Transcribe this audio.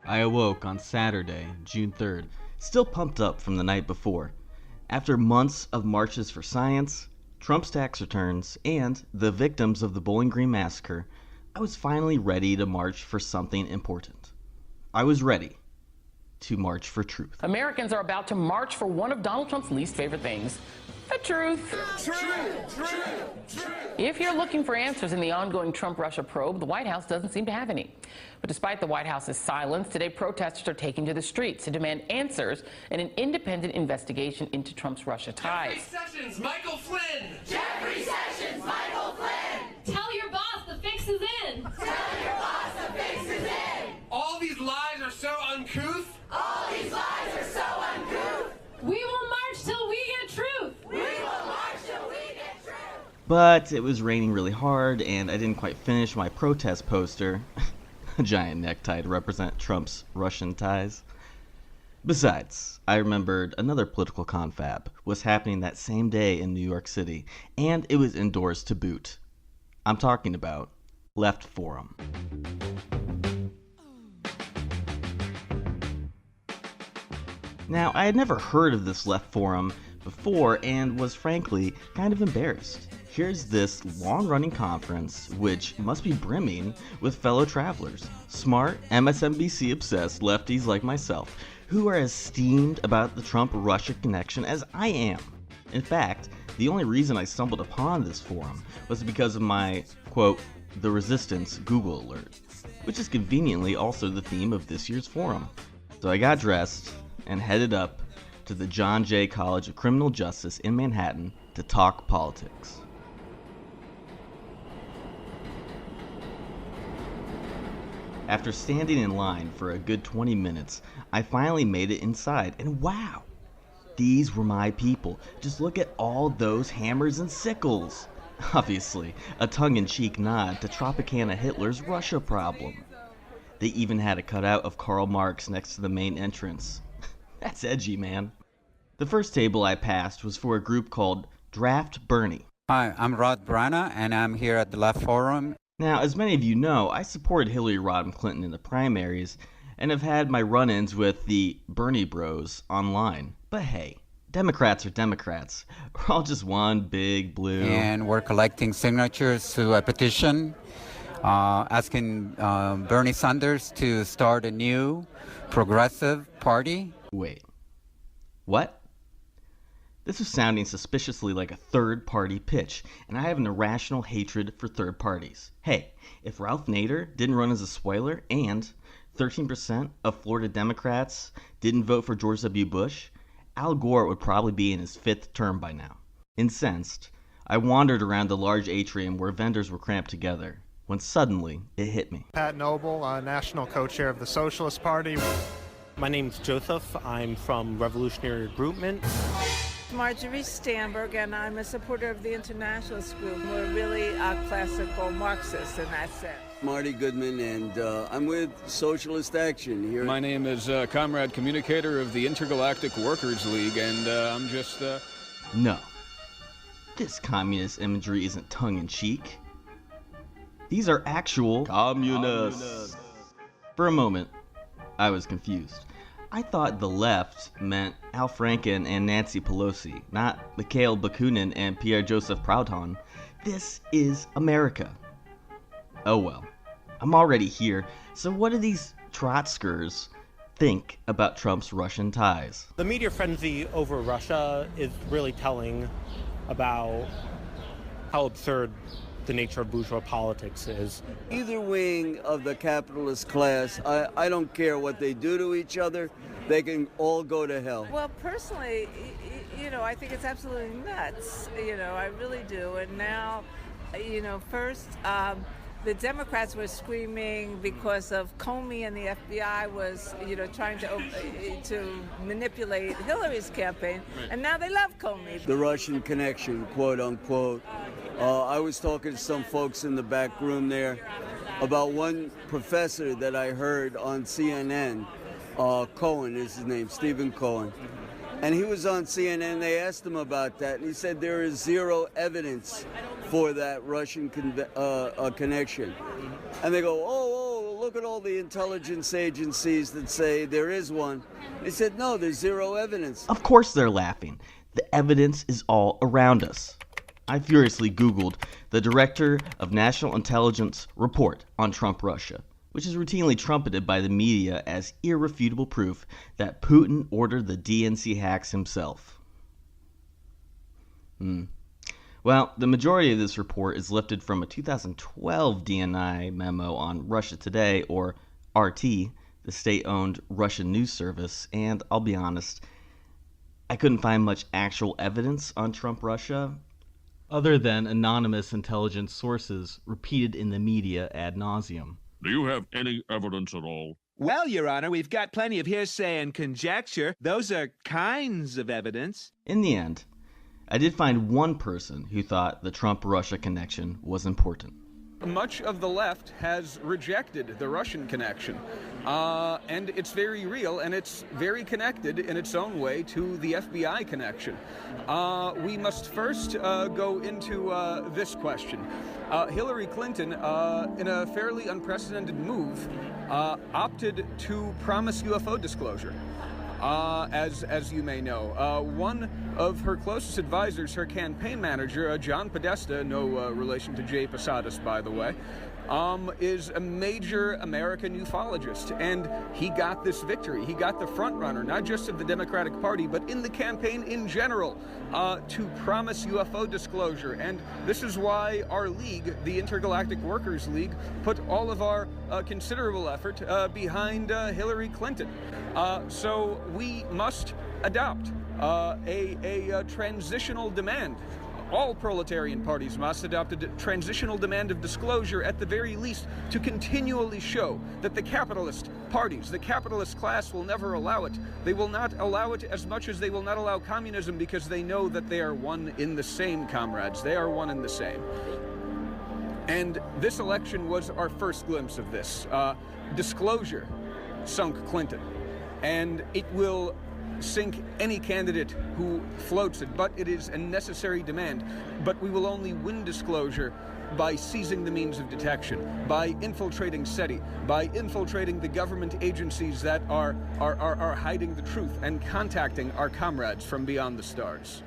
I awoke on Saturday, June 3rd, still pumped up from the night before. After months of marches for science, Trump's tax returns, and the victims of the Bowling Green massacre, I was finally ready to march for something important. I was ready to march for truth. Americans are about to march for one of Donald Trump's least favorite things, the truth. If you're looking for answers in the ongoing Trump-Russia probe, the White House doesn't seem to have any. But despite the White House's silence, today protesters are taking to the streets to demand answers and an independent investigation into Trump's Russia ties. Jeffrey Sessions, Michael Flynn! Jeffrey Sessions, Michael Flynn! Tell your boss the fix is in! Tell your boss the fix is in! All these lies are so uncouth! All these lies are so uncouth! We will march till we get truth! We will march till we get truth! But it was raining really hard, and I didn't quite finish my protest poster, a giant necktie to represent Trump's Russian ties. Besides, I remembered another political confab was happening that same day in New York City, and it was indoors to boot. I'm talking about Left Forum. Now, I had never heard of this Left Forum before and was frankly kind of embarrassed. Here's this long-running conference, which must be brimming with fellow travelers, smart, MSNBC-obsessed lefties like myself, who are as steamed about the Trump-Russia connection as I am. In fact, the only reason I stumbled upon this forum was because of my, quote, The Resistance Google alert, which is conveniently also the theme of this year's forum. So I got dressed and headed up to the John Jay College of Criminal Justice in Manhattan to talk politics. After standing in line for a good 20 minutes, I finally made it inside, and wow! These were my people. Just look at all those hammers and sickles! Obviously, a tongue-in-cheek nod to Tropicana Hitler's Russia problem. They even had a cutout of Karl Marx next to the main entrance. That's edgy, man. The first table I passed was for a group called Draft Bernie. Hi, I'm Rod Brana, and I'm here at the Left Forum. Now, as many of you know, I supported Hillary Rodham Clinton in the primaries and have had my run-ins with the Bernie bros online. But hey, Democrats are Democrats. We're all just one big blue. And we're collecting signatures to a petition asking Bernie Sanders to start a new progressive party. Wait, what? This was sounding suspiciously like a third-party pitch, and I have an irrational hatred for third parties. Hey, if Ralph Nader didn't run as a spoiler and 13% of Florida Democrats didn't vote for George W. Bush, Al Gore would probably be in his 5th term by now. Incensed, I wandered around the large atrium where vendors were cramped together, when suddenly it hit me. Pat Noble, National Co-Chair of the Socialist Party. My name's Joseph. I'm from Revolutionary Recruitment. Marjorie Stamberg, and I'm a supporter of the Internationalist Group. We're really classical Marxists in that sense. Marty Goodman, and I'm with Socialist Action here. My name is Comrade Communicator of the Intergalactic Workers League, and I'm just... No. This communist imagery isn't tongue-in-cheek. These are actual communists. For a moment, I was confused. I thought the left meant Al Franken and Nancy Pelosi, not Mikhail Bakunin and Pierre-Joseph Proudhon. This is America. Oh well, I'm already here, so what do these Trotskers think about Trump's Russian ties? The media frenzy over Russia is really telling about how absurd the nature of bourgeois politics is. Either wing of the capitalist class, I don't care what they do to each other, they can all go to hell. Well, personally, I think it's absolutely nuts. I really do. And now, first, the Democrats were screaming because of Comey and the FBI was, trying to manipulate Hillary's campaign. Right. And now they love Comey. The Russian connection, quote unquote. I was talking to some folks in the back room there about one professor that I heard on CNN. Cohen is his name, Stephen Cohen. And he was on CNN, they asked him about that, and he said there is zero evidence for that Russian connection. And they go, oh, look at all the intelligence agencies that say there is one. They said, no, there's zero evidence. Of course they're laughing. The evidence is all around us. I furiously Googled the Director of National Intelligence report on Trump Russia, which is routinely trumpeted by the media as irrefutable proof that Putin ordered the DNC hacks himself. Well, the majority of this report is lifted from a 2012 DNI memo on Russia Today, or RT, the state-owned Russian news service, and I'll be honest, I couldn't find much actual evidence on Trump Russia, other than anonymous intelligence sources repeated in the media ad nauseum. Do you have any evidence at all? Well, Your Honor, we've got plenty of hearsay and conjecture. Those are kinds of evidence. In the end, I did find one person who thought the Trump-Russia connection was important. Much of the left has rejected the Russian connection, and it's very real, and it's very connected in its own way to the FBI connection. We must first go into this question. Hillary Clinton, in a fairly unprecedented move, opted to promise UFO disclosure. As you may know, one of her closest advisors, her campaign manager, John Podesta, no relation to Jay Posadas, by the way, is a major American ufologist, and he got this victory. He got the front runner, not just of the Democratic Party, but in the campaign in general, to promise UFO disclosure. And this is why our league, the Intergalactic Workers League, put all of our considerable effort behind Hillary Clinton. So we must adopt a transitional demand. All proletarian parties must adopt a transitional demand of disclosure, at the very least, to continually show that the capitalist parties, the capitalist class, will never allow it. They will not allow it as much as they will not allow communism, because they know that they are one in the same, comrades. They are one in the same. And this election was our first glimpse of this. Disclosure sunk Clinton, and it will sink any candidate who floats it, but it is a necessary demand. But we will only win disclosure by seizing the means of detection, by infiltrating SETI, by infiltrating the government agencies that are hiding the truth, and contacting our comrades from beyond the stars.